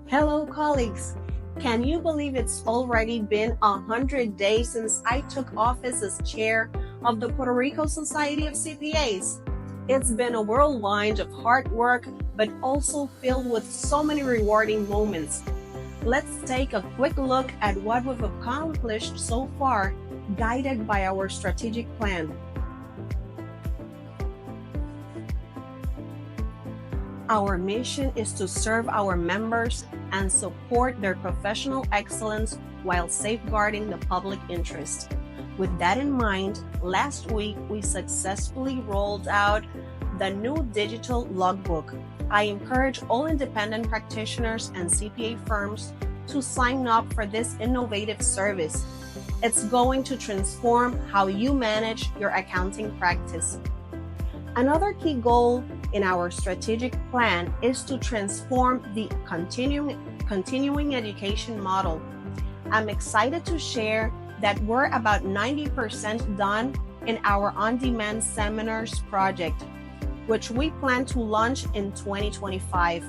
Hello, colleagues. Can you believe it's already been 100 days since I took office as chair of the Puerto Rico Society of CPAs? It's been a whirlwind of hard work, but also filled with so many rewarding moments. Let's take a quick look at what we've accomplished so far, guided by our strategic plan. Our mission is to serve our members and support their professional excellence while safeguarding the public interest. With that in mind, last week we successfully rolled out the new digital logbook. I encourage all independent practitioners and CPA firms to sign up for this innovative service. It's going to transform how you manage your accounting practice. Another key goal in our strategic plan is to transform the continuing education model. I'm excited to share that we're about 90% done in our on-demand seminars project, which we plan to launch in 2025.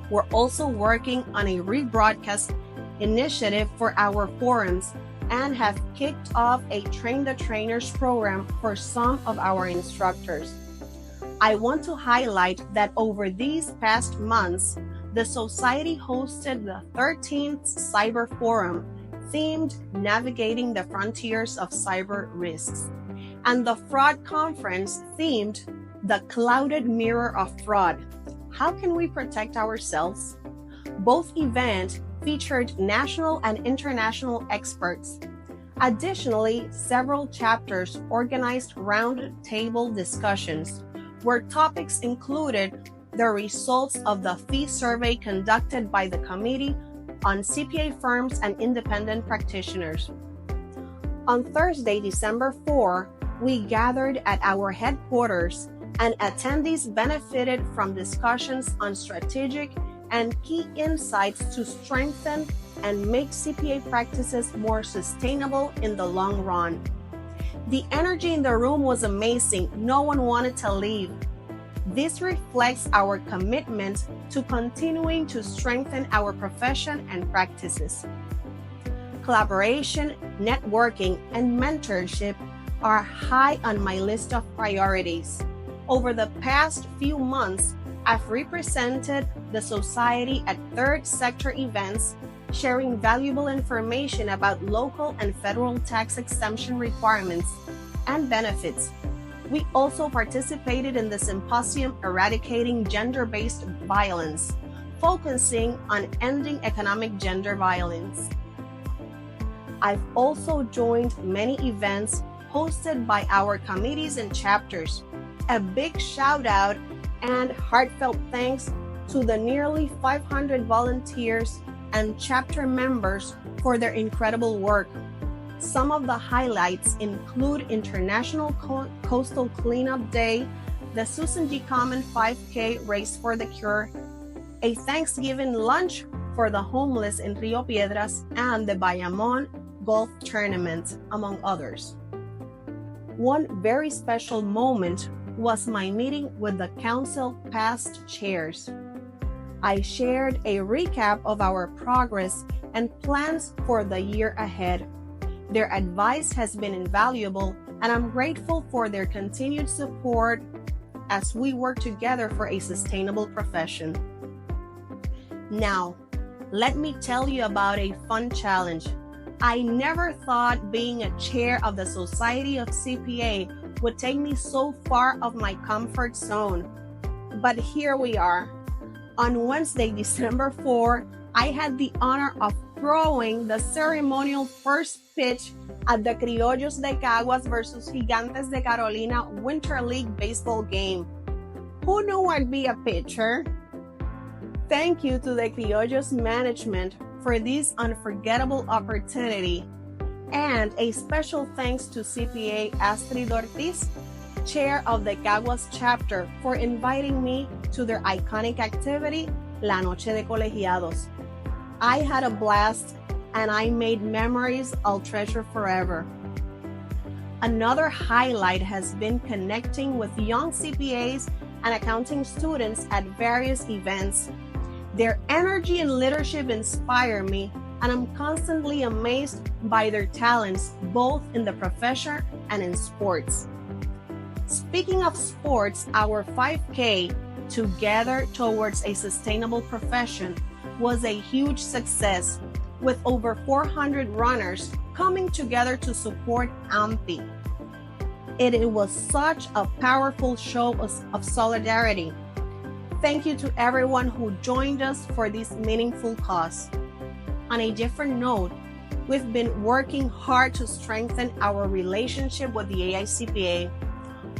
We're also working on a rebroadcast initiative for our forums and have kicked off a Train the Trainers program for some of our instructors. I want to highlight that over these past months, the Society hosted the 13th Cyber Forum themed Navigating the Frontiers of Cyber Risks, and the Fraud Conference themed The Clouded Mirror of Fraud. How can we protect ourselves? Both events featured national and international experts. Additionally, several chapters organized roundtable discussions where topics included the results of the fee survey conducted by the Committee on CPA Firms and Independent Practitioners. On Thursday, December 4, we gathered at our headquarters, and attendees benefited from discussions on strategic and key insights to strengthen and make CPA practices more sustainable in the long run. The energy in the room was amazing. No one wanted to leave. This reflects our commitment to continuing to strengthen our profession and practices. Collaboration, networking, and mentorship are high on my list of priorities. Over the past few months, I've represented the Society at third sector events, sharing valuable information about local and federal tax exemption requirements and benefits. We also participated in the symposium Eradicating Gender-Based Violence, focusing on ending economic gender violence. I've also joined many events hosted by our committees and chapters. A big shout out and heartfelt thanks to the nearly 500 volunteers and chapter members for their incredible work. Some of the highlights include International Coastal Cleanup Day, the Susan G. Komen 5K Race for the Cure, a Thanksgiving lunch for the homeless in Rio Piedras, and the Bayamon Golf Tournament, among others. One very special moment was my meeting with the Council past chairs. I shared a recap of our progress and plans for the year ahead. Their advice has been invaluable, and I'm grateful for their continued support as we work together for a sustainable profession. Now, let me tell you about a fun challenge. I never thought being a chair of the Society of CPA would take me so far of my comfort zone. But here we are. On Wednesday, December 4, I had the honor of throwing the ceremonial first pitch at the Criollos de Caguas versus Gigantes de Carolina Winter League baseball game. Who knew I'd be a pitcher? Thank you to the Criollos management for this unforgettable opportunity, and a special thanks to CPA Astrid Ortiz, chair of the Caguas chapter, for inviting me to their iconic activity, La Noche de Colegiados. I had a blast, and I made memories I'll treasure forever. Another highlight has been connecting with young CPAs and accounting students at various events. Their energy and leadership inspire me, and I'm constantly amazed by their talents, both in the profession and in sports. Speaking of sports, our 5K, Together Towards a Sustainable Profession, was a huge success, with over 400 runners coming together to support AMPI. It was such a powerful show of solidarity. Thank you to everyone who joined us for this meaningful cause. On a different note, we've been working hard to strengthen our relationship with the AICPA.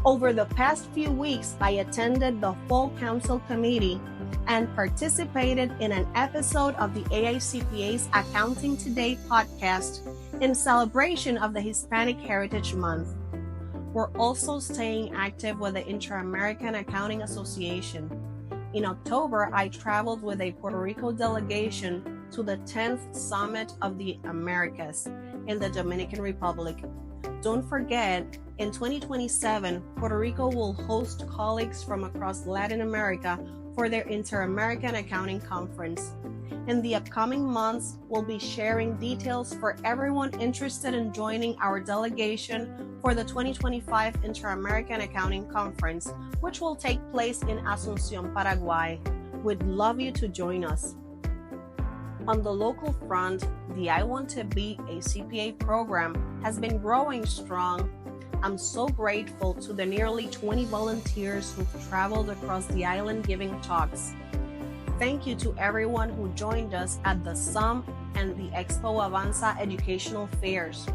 Over the past few weeks, I attended the Fall Council Committee and participated in an episode of the AICPA's Accounting Today podcast in celebration of the Hispanic Heritage Month. We're also staying active with the Inter-American Accounting Association. In October, I traveled with a Puerto Rico delegation to the 10th Summit of the Americas in the Dominican Republic. Don't forget, in 2027, Puerto Rico will host colleagues from across Latin America for their Inter-American Accounting Conference. In the upcoming months, we'll be sharing details for everyone interested in joining our delegation for the 2025 Inter-American Accounting Conference, which will take place in Asunción, Paraguay. We'd love you to join us. On the local front, the I Want to Be a CPA program has been growing strong. I'm so grateful to the nearly 20 volunteers who've traveled across the island giving talks. Thank you to everyone who joined us at the SUM and the Expo Avanza educational fairs.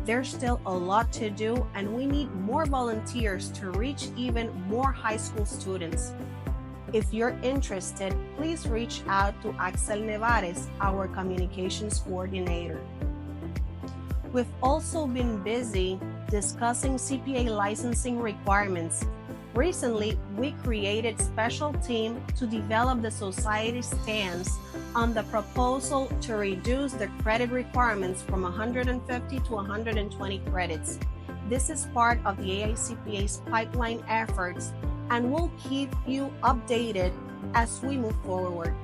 There's still a lot to do, and we need more volunteers to reach even more high school students. If you're interested, please reach out to Axel Nevares, our communications coordinator. We've also been busy discussing CPA licensing requirements. Recently, we created a special team to develop the society's stance on the proposal to reduce the credit requirements from 150 to 120 credits. This is part of the AICPA's pipeline efforts, and we'll keep you updated as we move forward.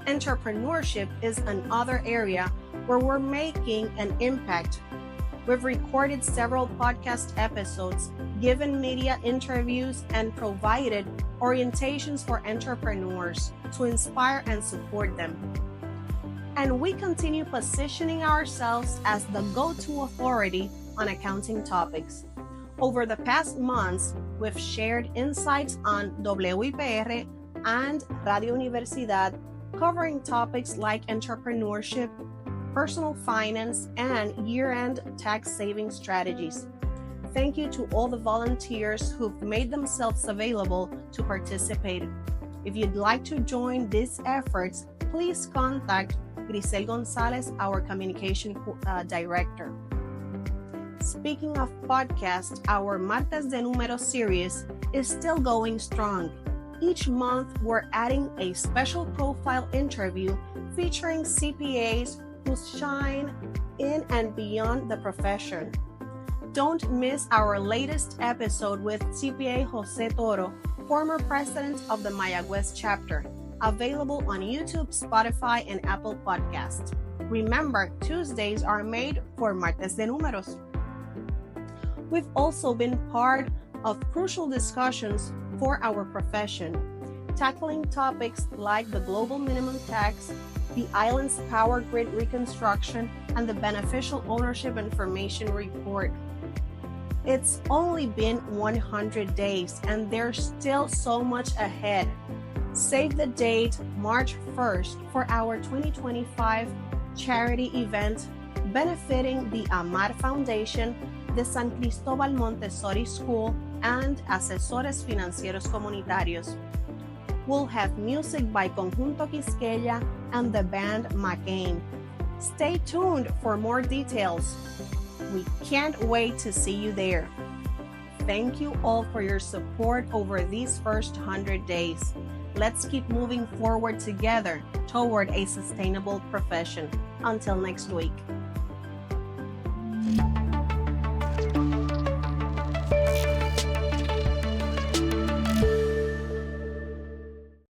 Entrepreneurship is another area where we're making an impact. We've recorded several podcast episodes, given media interviews, and provided orientations for entrepreneurs to inspire and support them. And we continue positioning ourselves as the go-to authority on accounting topics. Over the past months, we've shared insights on WIPR and Radio Universidad, covering topics like entrepreneurship, personal finance, and year-end tax saving strategies. Thank you to all the volunteers who've made themselves available to participate. If you'd like to join these efforts, please contact Grisel Gonzalez, our communication director. Speaking of podcasts, our Martes de Números series is still going strong. Each month, we're adding a special profile interview featuring CPAs who shine in and beyond the profession. Don't miss our latest episode with CPA Jose Toro, former president of the Mayagüez chapter, available on YouTube, Spotify, and Apple Podcasts. Remember, Tuesdays are made for Martes de Números. We've also been part of crucial discussions for our profession, tackling topics like the global minimum tax, the island's power grid reconstruction, and the beneficial ownership information report. It's only been 100 days, and there's still so much ahead. Save the date, March 1st, for our 2025 charity event benefiting the Amar Foundation, the San Cristobal Montessori School, and Asesores Financieros Comunitarios. We'll have music by Conjunto Quisqueya and the band McCain. Stay tuned for more details. We can't wait to see you there. Thank you all for your support over these first 100 days. Let's keep moving forward together toward a sustainable profession. Until next week.